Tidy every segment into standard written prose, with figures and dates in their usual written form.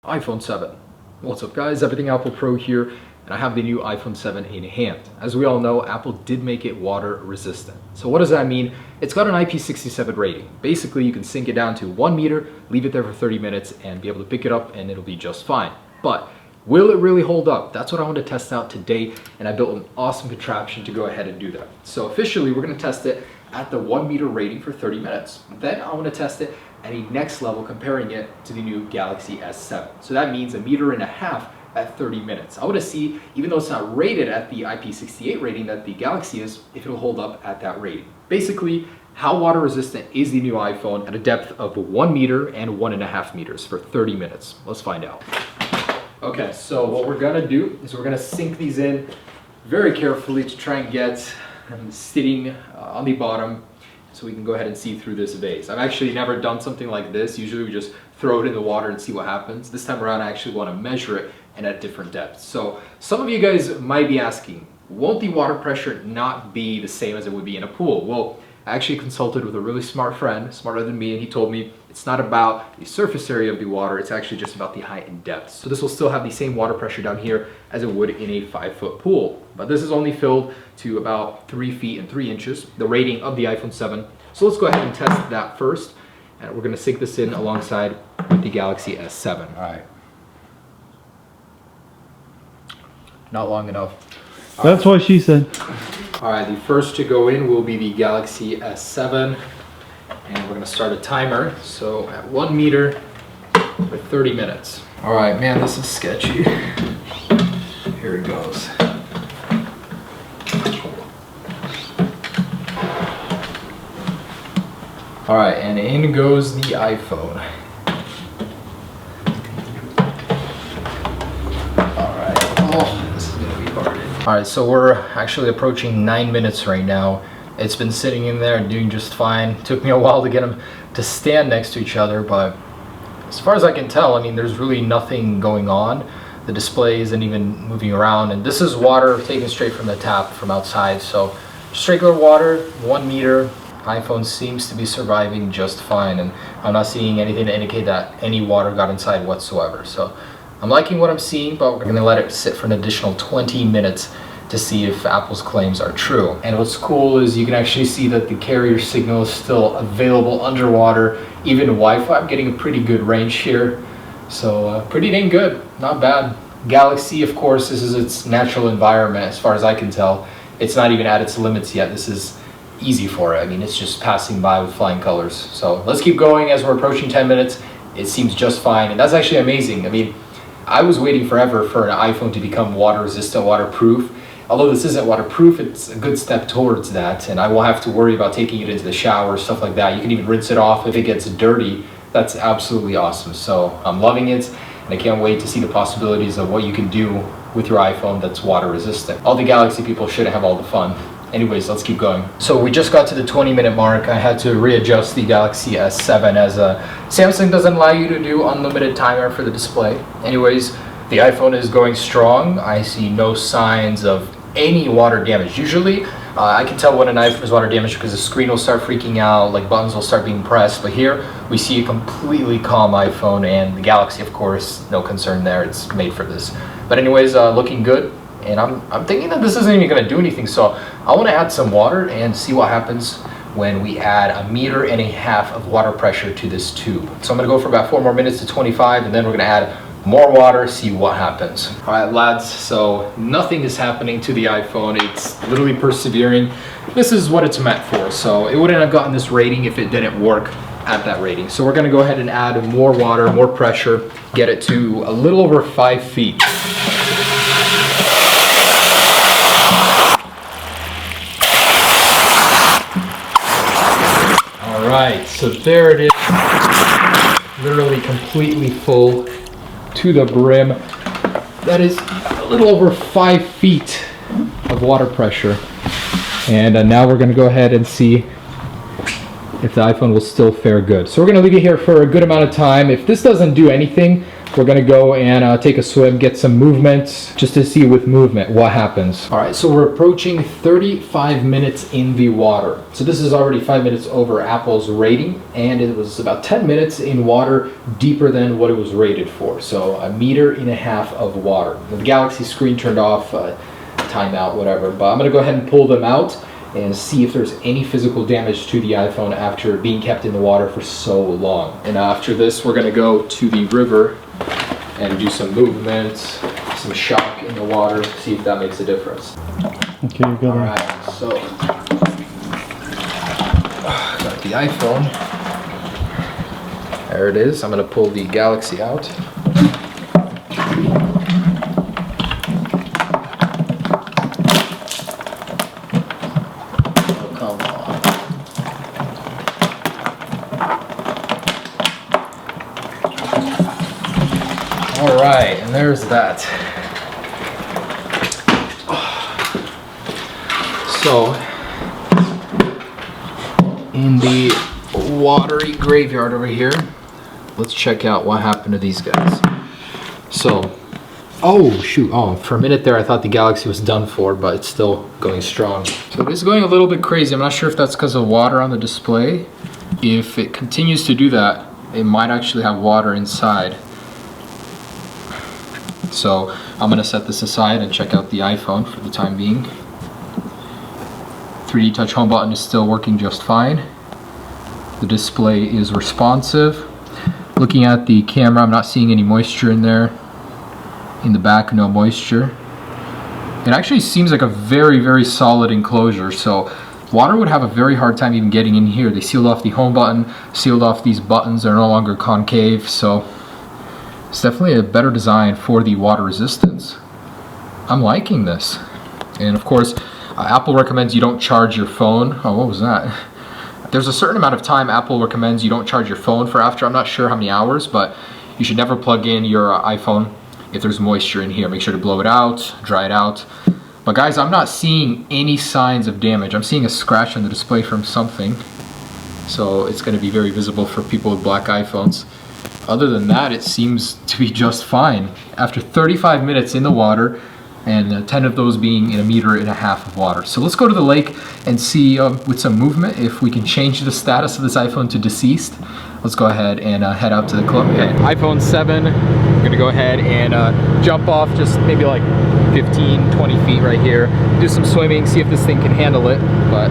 iPhone 7. What's up guys, Everything Apple Pro here, and I have the new iPhone 7 in hand. As we all know, Apple did make it water resistant. So what does that mean? It's got an IP67 rating. Basically, you can sink it down to 1 meter, leave it there for 30 minutes, and be able to pick it up and it'll be just fine. But will it really hold up? That's what I want to test out today, and I built an awesome contraption to go ahead and do that. So officially, we're going to test it at the 1 meter rating for 30 minutes. Then I want to test it at a next level, comparing it to the new Galaxy S7. So that means 1.5 meters at 30 minutes. I want to see, even though it's not rated at the IP68 rating that the Galaxy is, if it'll hold up at that rating. Basically, how water resistant is the new iPhone at a depth of 1 meter and 1.5 meters for 30 minutes. Let's find out. Okay, so what we're gonna do is we're gonna sink these in very carefully to try and get them sitting on the bottom, so we can go ahead and see through this vase. I've actually never done something like this. Usually we just throw it in the water and see what happens. This time around I actually want to measure it and at different depths. So some of you guys might be asking, won't the water pressure not be the same as it would be in a pool? Well, I actually consulted with a really smart friend, smarter than me, and he told me it's not about the surface area of the water, it's actually just about the height and depth. So this will still have the same water pressure down here as it would in a 5-foot pool. But this is only filled to about 3 feet and 3 inches, the rating of the iPhone 7. So let's go ahead and test that first. And we're gonna sink this in alongside with the Galaxy S7. All right. Not long enough. That's what she said. All right, the first to go in will be the Galaxy S7. And we're gonna start a timer. So at 1 meter for 30 minutes. All right, man, this is sketchy. Here it goes. All right, and in goes the iPhone. All right, oh, this is gonna be hard. All right, so we're actually approaching 9 minutes right now. It's been sitting in there doing just fine. It took me a while to get them to stand next to each other, but as far as I can tell, I mean, there's really nothing going on. The display isn't even moving around, and this is water taken straight from the tap from outside. So just regular water, 1 meter. iPhone seems to be surviving just fine, and I'm not seeing anything to indicate that any water got inside whatsoever. So I'm liking what I'm seeing, but we're gonna let it sit for an additional 20 minutes to see if Apple's claims are true. And what's cool is you can actually see that the carrier signal is still available underwater. Even Wi-Fi, I'm getting a pretty good range here. So pretty dang good, not bad. Galaxy, of course, this is its natural environment as far as I can tell. It's not even at its limits yet. This is easy for it. I mean, it's just passing by with flying colors. So let's keep going. As we're approaching 10 minutes, it seems just fine. And that's actually amazing. I mean, I was waiting forever for an iPhone to become water resistant, waterproof. Although this isn't waterproof, it's a good step towards that. And I won't have to worry about taking it into the shower, stuff like that. You can even rinse it off if it gets dirty. That's absolutely awesome. So I'm loving it, and I can't wait to see the possibilities of what you can do with your iPhone that's water resistant. All the Galaxy people shouldn't have all the fun. Anyways, let's keep going. So we just got to the 20-minute mark. I had to readjust the Galaxy S7 as Samsung doesn't allow you to do unlimited timer for the display. Anyways, the iPhone is going strong. I see no signs of any water damage. Usually, I can tell when an iPhone is water damaged because the screen will start freaking out, like buttons will start being pressed. But here, we see a completely calm iPhone, and the Galaxy, of course, no concern there. It's made for this. But anyways, looking good. And I'm thinking that this isn't even going to do anything, so I want to add some water and see what happens when we add 1.5 meters of water pressure to this tube. So I'm going to go for about 4 more minutes to 25, and then we're going to add more water, see what happens. All right, lads, so nothing is happening to the iPhone. It's literally persevering. This is what it's meant for, so it wouldn't have gotten this rating if it didn't work at that rating. So we're going to go ahead and add more water, more pressure, get it to a little over 5 feet. Right, so there it is, literally completely full to the brim. That is a little over 5 feet of water pressure. And now we're gonna go ahead and see if the iPhone will still fare good. So we're gonna leave it here for a good amount of time. If this doesn't do anything, we're gonna go and take a swim, get some movement, just to see with movement what happens. All right, so we're approaching 35 minutes in the water. So this is already 5 minutes over Apple's rating, and it was about 10 minutes in water deeper than what it was rated for. So 1.5 meters of water. The Galaxy screen turned off, timeout, whatever, but I'm gonna go ahead and pull them out and see if there's any physical damage to the iPhone after being kept in the water for so long. And after this, we're gonna go to the river and do some movement, some shock in the water, see if that makes a difference. Okay, you got it. Alright, so got the iPhone. There it is. I'm gonna pull the Galaxy out. Alright, and there's that. So, in the watery graveyard over here, let's check out what happened to these guys. So, oh shoot, for a minute there I thought the Galaxy was done for, but it's still going strong. So it is going a little bit crazy. I'm not sure if that's because of water on the display. If it continues to do that, it might actually have water inside. So I'm gonna set this aside and check out the iPhone for the time being. 3D Touch home button is still working just fine. The display is responsive. Looking at the camera, I'm not seeing any moisture in there. In the back, no moisture. It actually seems like a very, very solid enclosure, so water would have a very hard time even getting in here. They sealed off the home button, sealed off these buttons, they're no longer concave, so it's definitely a better design for the water resistance. I'm liking this. And of course, Apple recommends you don't charge your phone. Oh, what was that? There's a certain amount of time Apple recommends you don't charge your phone for after. I'm not sure how many hours, but you should never plug in your iPhone if there's moisture in here. Make sure to blow it out, dry it out. But guys, I'm not seeing any signs of damage. I'm seeing a scratch on the display from something. So it's going to be very visible for people with black iPhones. Other than that, it seems to be just fine. After 35 minutes in the water, and 10 of those being in 1.5 meters of water. So let's go to the lake and see with some movement if we can change the status of this iPhone to deceased. Let's go ahead and head out to the club. Okay, iPhone 7, I'm gonna go ahead and jump off just maybe like 15, 20 feet right here. Do some swimming, see if this thing can handle it, but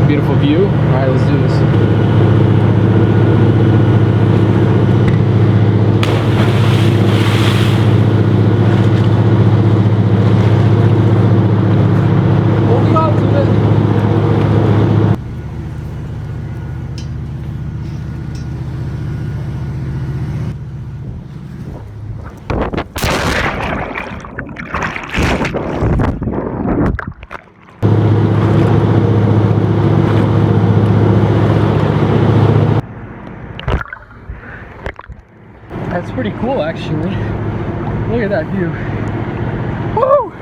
beautiful view. All right, let's do this. That's pretty cool, actually. Look at that view. Woo!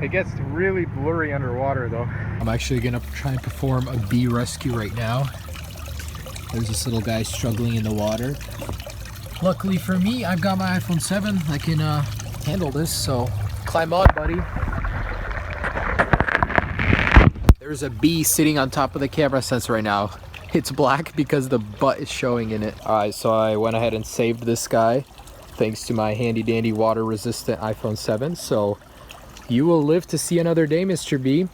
It gets really blurry underwater though. I'm actually gonna try and perform a bee rescue right now. There's this little guy struggling in the water. Luckily for me, I've got my iPhone 7 that can handle this, so climb on, buddy. There's a bee sitting on top of the camera sensor right now. It's black because the butt is showing in it. Alright, so I went ahead and saved this guy thanks to my handy dandy water resistant iPhone 7. So you will live to see another day, Mr. B.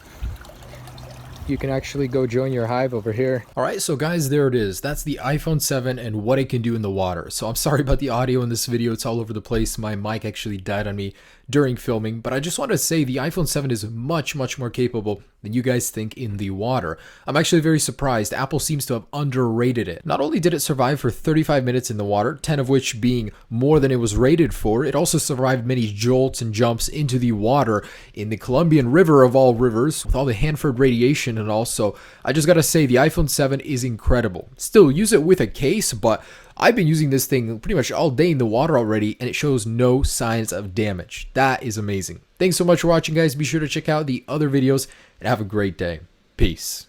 you can actually go join your hive over here. All right, so guys, there it is. That's the iPhone 7 and what it can do in the water. So I'm sorry about the audio in this video. It's all over the place. My mic actually died on me during filming, but I just want to say the iPhone 7 is much more capable than you guys think in the water. I'm actually very surprised. Apple seems to have underrated it. Not only did it survive for 35 minutes in the water, 10 of which being more than it was rated for, it also survived many jolts and jumps into the water in the Colombian River of all rivers with all the Hanford radiation and all. So I just gotta say the iPhone 7 is incredible. Still, use it with a case, but I've been using this thing pretty much all day in the water already, and it shows no signs of damage. That is amazing. Thanks so much for watching, guys. Be sure to check out the other videos, and have a great day. Peace.